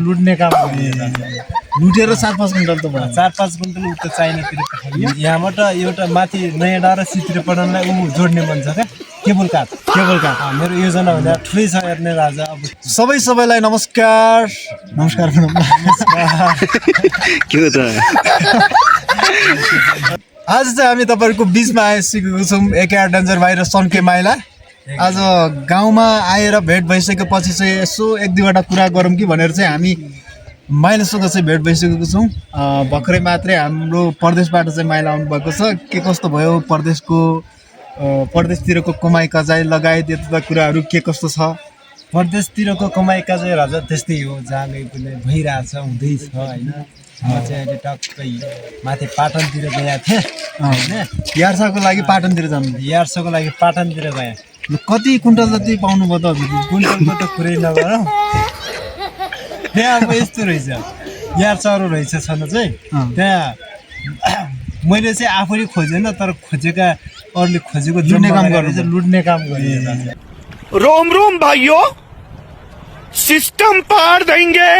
लुट्ने काम लुटेर 4-5 क्विन्टल त भयो 4-5 क्विन्टल उता चाइनातिर पठाइयो यहाँबाट एउटा माथि नयाँ डाँडा सित्रे पठाउनलाई जोड्ने मन छ क्या केबल कार मेरो योजना भन्दा ठुलै छ हेर्ने राजा अब सबैलाई नमस्कार के हो त आज चाहिँ हामी तपाईहरुको बीचमा आइसकेको छौं एकेआर डेन्जर बाहिर सन्के माइला आज गाउँमा आएर भेट भइसकेपछि चाहिँ यसो एक दुईवटा कुरा गरौँ कि भनेर चाहिँ हामी माइलासँग चाहिँ भेट भइसकेको छौं भर्खरै मात्रै हाम्रो परदेशबाट चाहिँ माइला आउनु भएको छ के कस्तो भयो परदेशतिरको कमाई कजाई लगायत यता कुराहरू के कस्तो छ परदेशतिरको कमाई कजाई हजुर त्यस्तै हो जहाँ गए पनि भइरहेछ हुँदैछ हैन म चाहिँ अहिले टक्कै माथि पाटनतिर गएको थिएँ हैन यार्साको लागि पाटनतिर जानु यार्साको लागि पाटनतिर गएँ कति कुन्टल जति पाउनु भयो त हजुर कुन्टलको त कुरै नगर त्यहाँ अब यस्तो रहेछ यार्साहरू रहेछ छन चाहिँ त्यहाँ मैले चाहिँ आफूले खोजेन तर खोजेका अरूले खोजेको लुट्ने काम गरिरहेछ रोम रोम भाइयों सिस्टम पार देंगे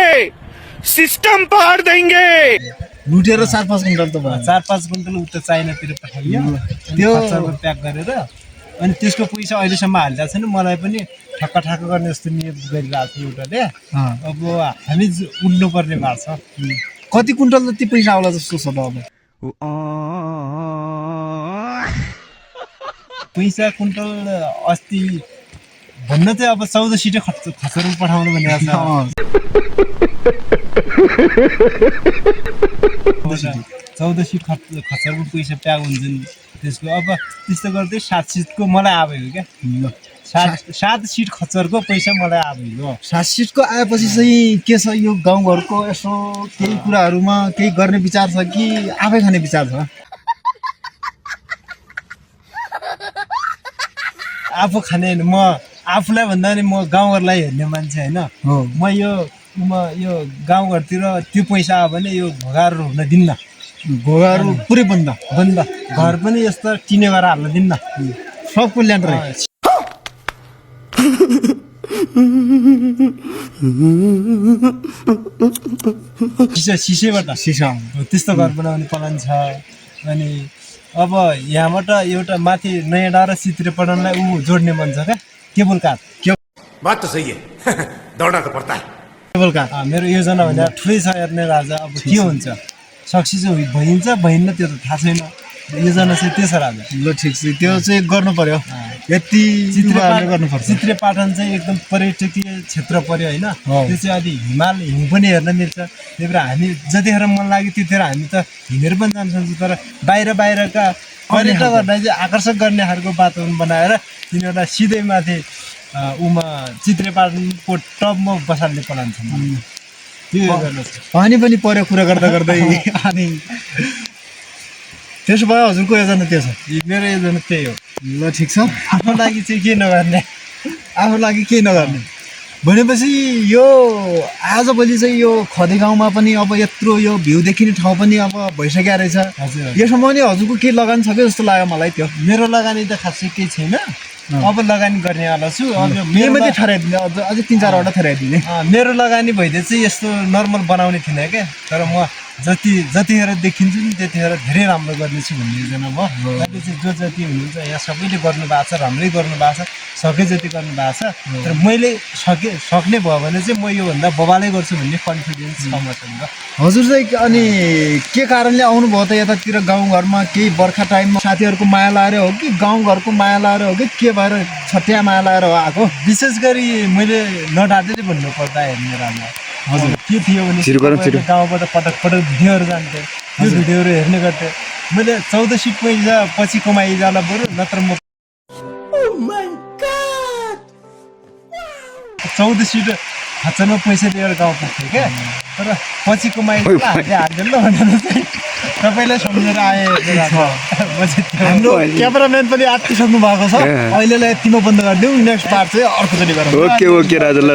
लुटेर 4-5 क्विन्टल त भयो 4-5 क्विन्टल उता चाइनातिर पठाइयो त्यो प्याक गरेर अनि त्यसको पैसा अहिलेसम्म हालिदिएको छैन मलाई पनि ठक्का गर्ने जस्तो नियत गरिरहेको छु एउटाले अब हामी उड्नु पर्ने भएको छ कति क्विन्टल जति पैसा आउला जस्तो छ त अब पैसा क्विन्टल अस्ति भन्न चाहिँ अब 14 सिटै खचरमा पठाउनु भनेको छ 14 सिट खचरको पैसा प्याक हुन्छ नि त्यसको अब त्यस्तो गर्दै 7 सिटको मलाई आयो क्या 7 सिट खचरको पैसा मलाई आयो 7 सिटको आएपछि चाहिँ के छ यो गाउँघरको यसो केही कुराहरूमा केही गर्ने विचार छ कि आफै खाने विचार छ आफू खाने म आफूलाई भन्दा नि म गाउँघरलाई हेर्ने मान्छे हैन म यो गाउँघरतिर त्यो पैसा आयो भने यो घोगाहरू हुन दिन्न घोगाहरू पुरै बन्द घर पनि यस्तो टिने गरेर हाल्न दिन्न सबको ल्यान्डर सिसेबाट त्यस्तो घर बनाउने प्लान छ अनि अब यहाँबाट एउटा माथि नयाँ डाँडा सित्रे पठाउनलाई जोड्ने मन छ क्या केबल कार बात तो सही है दौड़ना तो पड़ता है केबल कार मेरो योजना भन्दा ठुलै छ हेर्ने राजा अब के हुन्छ सक्सेस भइन्छ भइन्न त्यो त थाहा छैन योजना चाहिँ त्यो छ राजा ल ठिक छ त्यो चाहिँ गर्नु पर्यो यति गर्नुपर्छ चित्रे पाटन चाहिँ एकदम पर्यटकीय क्षेत्र पर्यो हैन त्यो चाहिँ अलि हिमाल हिउँ पनि हेर्न मिल्छ त्यही भएर हामी जतिखेर मन लाग्यो त्यतिखेर हामी त हिँडेर पनि जान सक्छौँ तर बाहिरका पर्यटकहरूलाई चाहिँ आकर्षक गर्ने खालको वातावरण बनाएर तिनीहरूलाई सिधै माथि चित्रे पाटनको टपमा बसाल्ने प्लान छ पानी पनि पर्यो कुरा गर्दै अनि त्यसो भए हजुरको योजना त्यो छ मेरो योजना त्यही हो ल ठिक छ आफ्नो लागि चाहिँ के नगर्ने भनेपछि यो आजभोलि चाहिँ यो खदे गाउँमा पनि अब यत्रो यो भ्यू देखिने ठाउँ पनि अब भइसक्यो रहेछ यसमा पनि हजुरको के लगानी छ कि जस्तो लाग्यो मलाई त्यो मेरो लगानी त खासै केही छैन अब लगानी गर्नेवाला छु अब मेरो मात्रै ठहराइदिने अझै 3-4वटा ठहराइदिने मेरो लगानी भइदिए चाहिँ यस्तो नर्मल बनाउने थिएन क्या तर म जतिखेर देखिन्छु नि त्यतिखेर धेरै राम्रो गर्नेछु भन्ने योजना म अहिले चाहिँ जो जति हुनुहुन्छ यहाँ सबैले गर्नुभएको छ राम्रै गर्नुभएको छ सके जति गर्नुभएको छ तर मैले सक्ने भयो भने चाहिँ म योभन्दा बबालै गर्छु भन्ने कन्फिडेन्स छ मसँग हजुर चाहिँ अनि के कारणले आउनुभयो त यतातिर गाउँघरमा केही बर्खा टाइममा साथीहरूको माया लाएर हो कि गाउँघरको माया लाएर हो कि के भएर छट्या माया लाएर आएको विशेष गरी मैले नडाटेरै भन्नुपर्दा हेर्ने राजा हजुर के थियो भने गाउँबाट पटक भिडियोहरू जान्थेँ त्यो भिडियोहरू हेर्ने गर्थेँ मैले 14 सिट पैसा पछि कमाइ जाला बरु नत्र म 14 सिट खर्चमा पैसा लिएर गाउँ पुग्थेँ क्या तर पछि कमाइ हाल्दैन भनेर चाहिँ तपाईँलाई सम्झेर आएँ हाम्रो क्यामेराम्यान पनि आत्तिसक्नु भएको छ अहिलेलाई यतिमा बन्द गरिदिउँ नेक्स्ट पार्ट चाहिँ अर्कोचोटि गरौँ ओके राजा ल